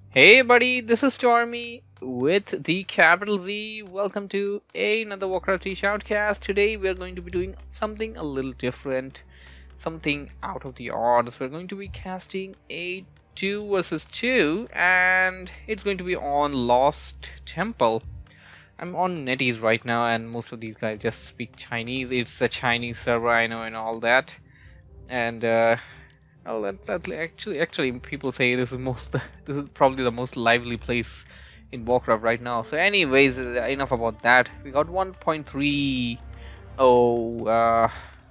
Hey buddy, this is Stormy with the capital Z. Welcome to another Warcraft Shoutcast. Today we are going to be doing something a little different, something out of the odds. We're going to be casting a 2 versus 2 and it's going to be on Lost Temple. I'm on Netease right now and most of these guys just speak Chinese. It's a Chinese server, I know, and all that. And well, that's actually people say this is probably the most lively place in Warcraft right now. So anyways, enough about that. We got 1.30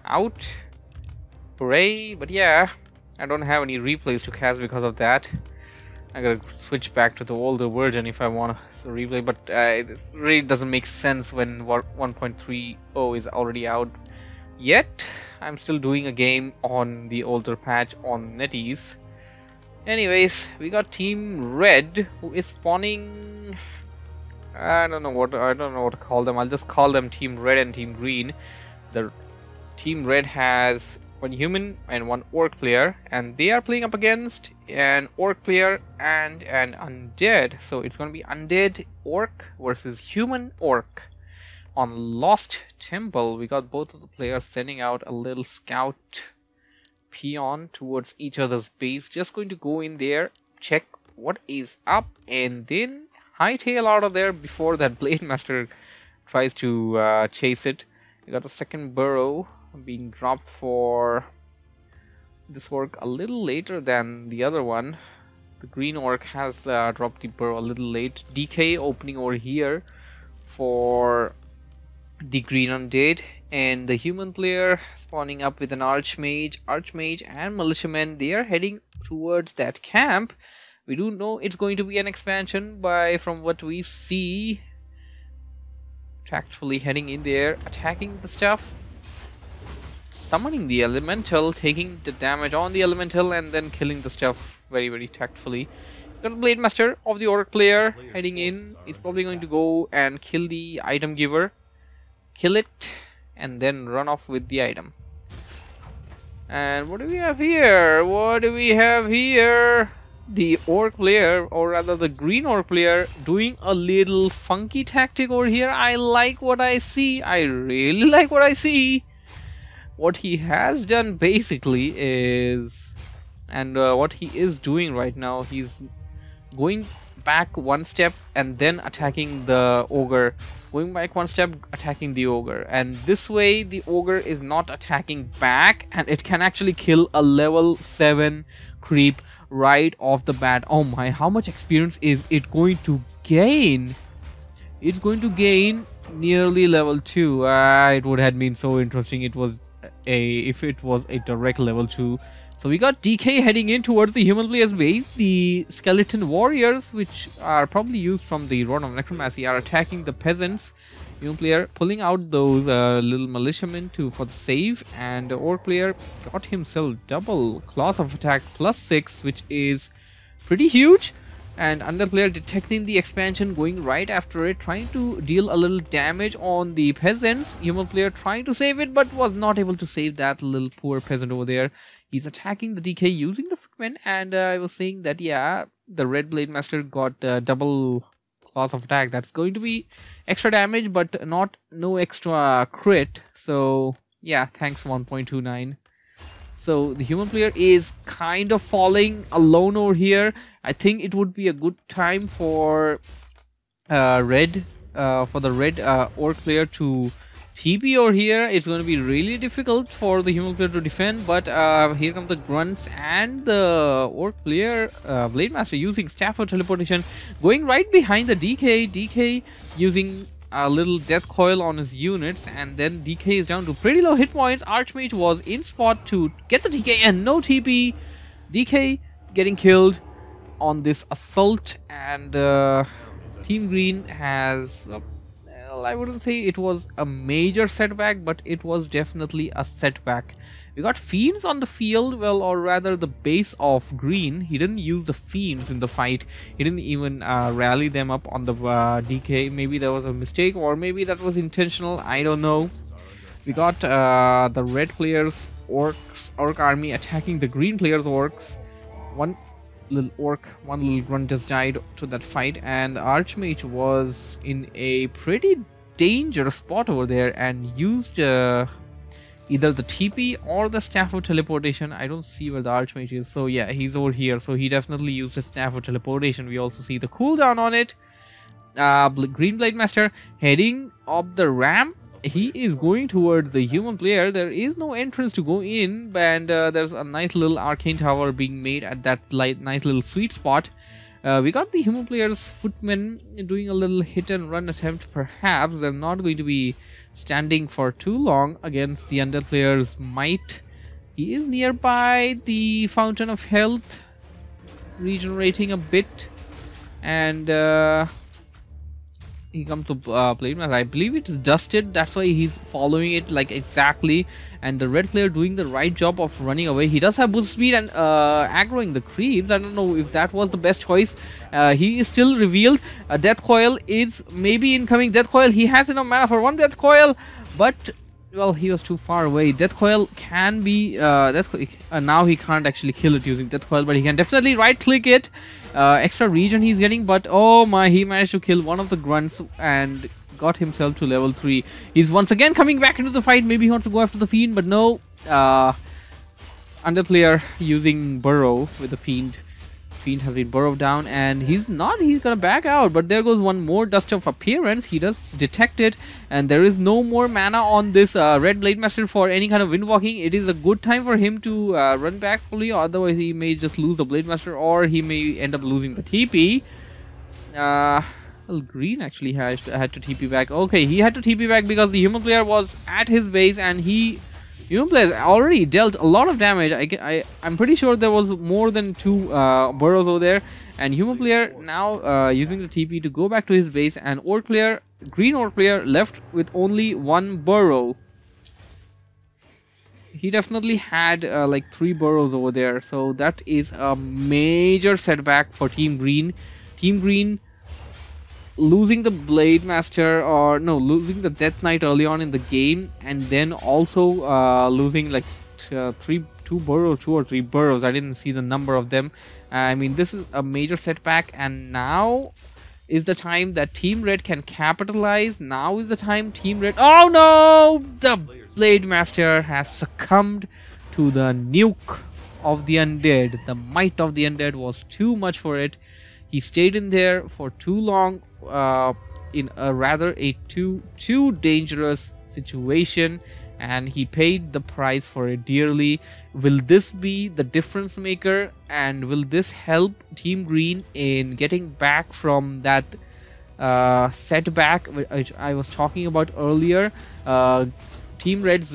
out. Hooray. But yeah, I don't have any replays to cast because of that. I gotta switch back to the older version if I want to replay, but it really doesn't make sense when 1.30 is already out. Yet, I'm still doing a game on the older patch on Netease. Anyways, we got Team Red who is spawning. I don't know what to call them. I'll just call them Team Red and Team Green. The Team Red has one human and one orc player, and they are playing up against an orc player and an undead. So it's gonna be undead orc versus human orc. On Lost Temple, we got both of the players sending out a little scout peon towards each other's base. Just going to go in there, check what is up, and then hightail out of there before that Blade Master tries to chase it. We got a second burrow being dropped for this orc a little later than the other one. The green orc has dropped the burrow a little late. DK opening over here for the green undead, and the human player spawning up with an archmage and militiamen. They are heading towards that camp. We do know it's going to be an expansion from what we see. Tactfully heading in there, attacking the stuff, summoning the elemental, taking the damage on the elemental, and then killing the stuff very tactfully. Got a Blade Master of the orc player heading in. He's probably going to go and kill the item giver. Kill it and then run off with the item. And what do we have here? The orc player, or rather the green orc player, doing a little funky tactic over here. I like what I see. I really like what I see. What he has done basically is, and what he is doing right now, he's going back one step and then attacking the ogre, going back one step, attacking the ogre, and this way the ogre is not attacking back and it can actually kill a level 7 creep right off the bat. Oh my, how much experience is it going to gain? It's going to gain nearly level 2. It would have been so interesting if it was a direct level 2. So we got DK heading in towards the human player's base. The skeleton warriors, which are probably used from the Rod of Necromancy, are attacking the peasants. Human player pulling out those little militiamen for the save, and the orc player got himself double class of attack +6, which is pretty huge. And undead player detecting the expansion, going right after it, trying to deal a little damage on the peasants. Human player trying to save it, but was not able to save that little poor peasant over there. He's attacking the DK using the Footman, and I was saying that yeah, the red Blade Master got double class of attack. That's going to be extra damage, but no extra crit. So yeah, thanks 1.29. So the human player is kind of falling alone over here. I think it would be a good time for the red orc player to TP over here. It's going to be really difficult for the human player to defend, but here come the grunts and the orc player Blade Master using Staff of Teleportation, going right behind the DK. DK using a little death coil on his units, and then DK is down to pretty low hit points. Archmage was in spot to get the DK and no TP. DK getting killed on this assault, and Team Green has, well, I wouldn't say it was a major setback, but it was definitely a setback. We got Fiends on the field, well, or rather the base of Green. He didn't use the Fiends in the fight. He didn't even rally them up on the DK. Maybe that was a mistake, or maybe that was intentional. I don't know. We got the red players' orc army attacking the green players' orcs. One little orc, one little grunt just died to that fight, and the Archmage was in a pretty dangerous spot over there and used either the TP or the Staff of Teleportation. I don't see where the Archmage is, so yeah, he's over here, so he definitely used the Staff of Teleportation. We also see the cooldown on it. Green Blade Master heading up the ramp. He is going towards the human player. There is no entrance to go in, and there's a nice little arcane tower being made at that nice little sweet spot. We got the human player's footmen doing a little hit and run attempt. Perhaps they're not going to be standing for too long against the Undead player's might. He is nearby the Fountain of Health, regenerating a bit, and he comes to Blade Master. I believe it's dusted, that's why he's following it like exactly, and the red player doing the right job of running away. He does have boost speed and aggroing the creeps. I don't know if that was the best choice. He is still revealed. Death Coil is maybe incoming. Death Coil, he has enough mana for one Death Coil, but well, he was too far away. Death Coil can be now he can't actually kill it using Death Coil, but he can definitely right click it. Extra regen he's getting, but oh my, he managed to kill one of the grunts and got himself to level 3. He's once again coming back into the fight. Maybe he wants to go after the Fiend, but no. Undead player using Burrow with the Fiend. Fiend has been burrowed down, and he's gonna back out, but there goes one more Dust of Appearance. He does detect it, and there is no more mana on this Red Blade Master for any kind of windwalking. It is a good time for him to run back fully, otherwise he may just lose the Blade Master, or he may end up losing the TP. Well, Green actually had to TP back. Okay, he had to TP back because the human player was at his base, and human player already dealt a lot of damage. I'm pretty sure there was more than 2 burrows over there, and human player now using the TP to go back to his base, and green orc player left with only 1 burrow. He definitely had like 3 burrows over there, so that is a major setback for Team Green. Team Green losing the Blade Master, or no, losing the Death Knight early on in the game, and then also losing like 2 or 3 burrows. I didn't see the number of them. I mean, this is a major setback, and now is the time that Team Red can capitalize. Now is the time Team Red... Oh no! The Blade Master has succumbed to the nuke of the Undead. The might of the Undead was too much for it. He stayed in there for too long, in a rather too dangerous situation, and he paid the price for it dearly. Will this be the difference maker, and will this help Team Green in getting back from that setback which I was talking about earlier? Team Red's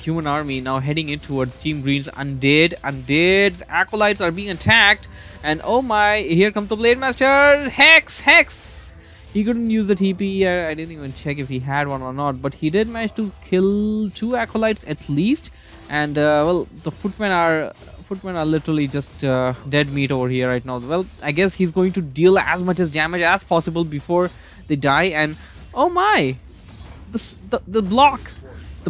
human army now heading in towards Team Green's Undead. Undead's acolytes are being attacked, and oh my, here comes the Blade Master. Hex! He couldn't use the TP. I didn't even check if he had one or not, but he did manage to kill 2 acolytes at least, and well, the footmen are literally just dead meat over here right now. Well, I guess he's going to deal as much as damage as possible before they die, and oh my, the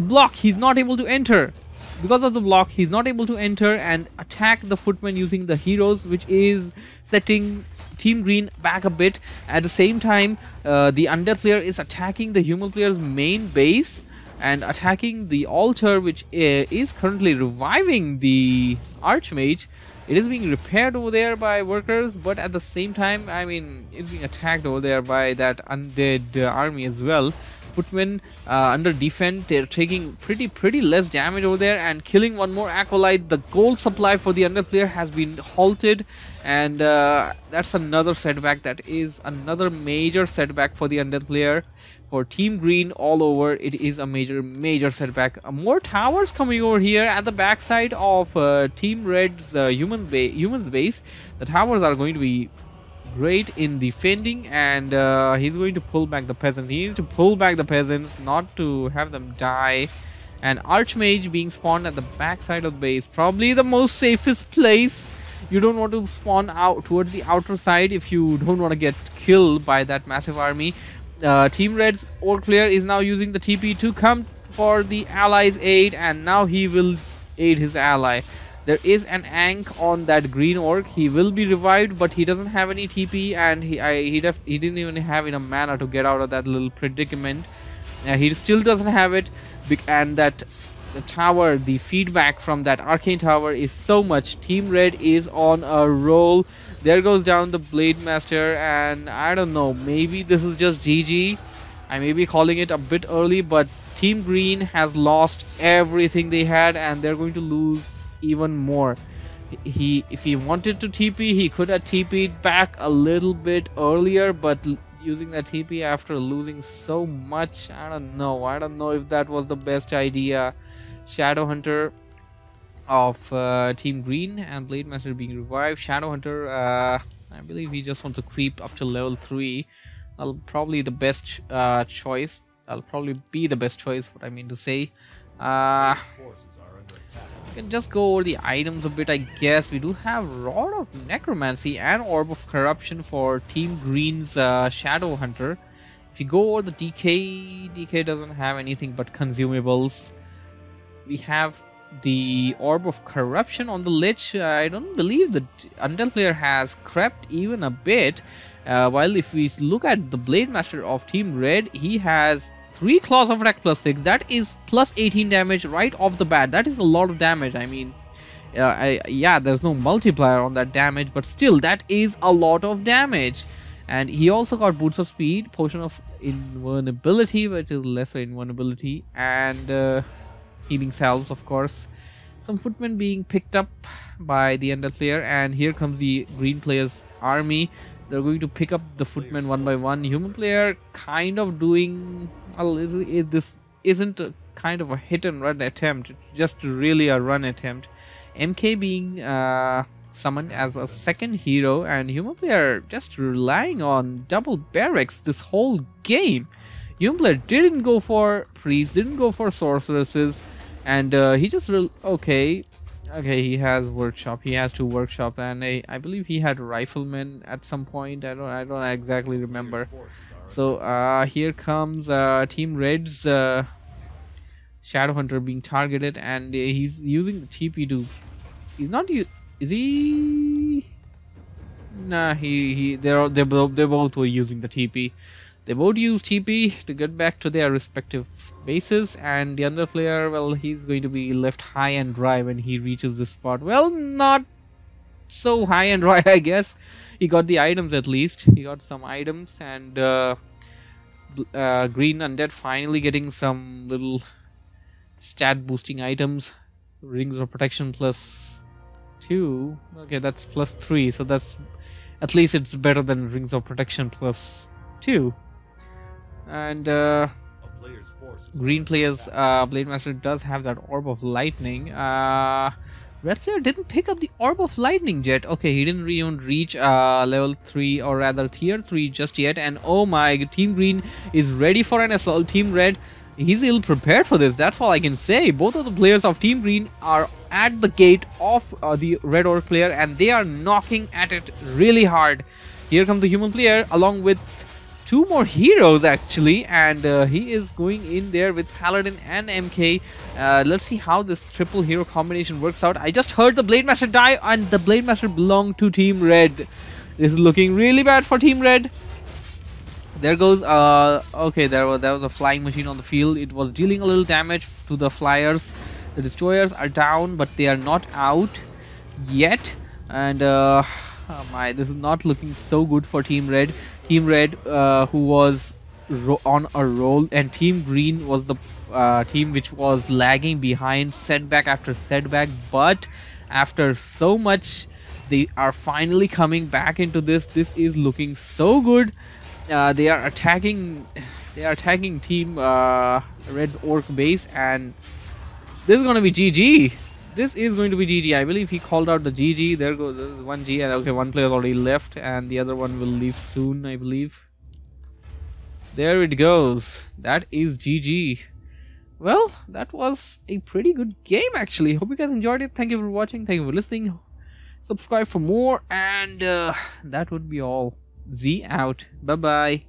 block, he's not able to enter. Because of the block, he's not able to enter and attack the footmen using the heroes, which is setting Team Green back a bit. At the same time, the Undead player is attacking the human player's main base and attacking the altar, which is currently reviving the Archmage. It is being repaired over there by workers, but at the same time, I mean, it's being attacked over there by that Undead army as well. Footmen under defend, they're taking pretty less damage over there and killing one more acolyte. The gold supply for the Undead player has been halted, and that's another setback. That is another major setback for the Undead player. For Team Green all over, it is a major setback. More towers coming over here at the backside of Team Red's human's base. The towers are going to be great in defending, and he's going to pull back the peasants. He needs to pull back the peasants, not to have them die. And Archmage being spawned at the backside of the base, probably the most safest place. You don't want to spawn out towards the outer side if you don't want to get killed by that massive army. Team Red's orc player is now using the TP to come for the allies' aid, and now he will aid his ally. There is an Ank on that green orc. He will be revived, but he doesn't have any TP, and he didn't even have enough mana to get out of that little predicament. He still doesn't have it, and that the tower, the feedback from that arcane tower is so much. Team Red is on a roll. There goes down the Blade Master, and I don't know, maybe this is just GG. I may be calling it a bit early, but Team Green has lost everything they had, and they're going to lose even more. If he wanted to TP, he could have TP'd back a little bit earlier, but using that TP after losing so much, I don't know if that was the best idea. Shadowhunter of Team Green and Blade Master being revived. Shadowhunter, I believe he just wants to creep up to level 3. That'll probably the best choice. That'll probably be the best choice, what I mean to say. We can just go over the items a bit, I guess. We do have Rod of Necromancy and Orb of Corruption for Team Green's Shadowhunter. If you go over the DK doesn't have anything but consumables. We have the Orb of Corruption on the Lich. I don't believe the Undead player has crept even a bit. While if we look at the Blade Master of Team Red, he has 3 claws of attack +6. That is plus 18 damage right off the bat. That is a lot of damage. I mean, yeah, there's no multiplier on that damage, but still, that is a lot of damage. And he also got Boots of Speed, Potion of Invulnerability, which is lesser invulnerability, and Healing Salves, of course. Some footmen being picked up by the Undead player, and here comes the green player's army. They're going to pick up the footmen one by one. Human player kind of doing... this isn't a kind of a hit and run attempt. It's just really a run attempt. MK being summoned as a second hero, and human player just relying on double barracks this whole game. Human player didn't go for priests, didn't go for sorceresses, and he just okay, he has workshop. He has 2 workshop, and I believe he had riflemen at some point. I don't exactly remember. So here comes Team Red's Shadowhunter being targeted, and he's using the TP to. He's not. Is he? Nah, they're both were using the TP. They both use TP to get back to their respective bases, and the other player, well, he's going to be left high and dry when he reaches this spot. Well, not so high and dry, I guess. He got the items at least. He got some items, and Green Undead finally getting some little stat boosting items. Rings of Protection +2. Okay, that's +3, so that's at least it's better than Rings of Protection +2. And green player's Blade Master does have that Orb of Lightning. Red player didn't pick up the Orb of Lightning yet. Okay, he didn't even reach level 3, or rather tier 3 just yet. And oh my, Team Green is ready for an assault. Team Red, he's ill prepared for this. That's all I can say. Both of the players of Team Green are at the gate of the Red Orc player, and they are knocking at it really hard. Here comes the human player along with 2 more heroes actually, and he is going in there with Paladin and MK. Let's see how this triple hero combination works out. I just heard the Blade Master die, and the Blade Master belonged to Team Red. This is looking really bad for Team Red. There goes okay, there was a flying machine on the field. It was dealing a little damage to the flyers. The destroyers are down, but they are not out yet, and oh my, this is not looking so good for Team Red. Team Red, who was on a roll, and Team Green was the team which was lagging behind, setback after setback. But after so much, they are finally coming back into this. This is looking so good. They are attacking Team Red's Orc base, and this is going to be GG. This is going to be GG. I believe he called out the GG. There goes 1G, and okay, one player already left, and the other one will leave soon, I believe. There it goes. That is GG. Well, that was a pretty good game actually. Hope you guys enjoyed it. Thank you for watching. Thank you for listening. Subscribe for more, and that would be all. Z out. Bye bye.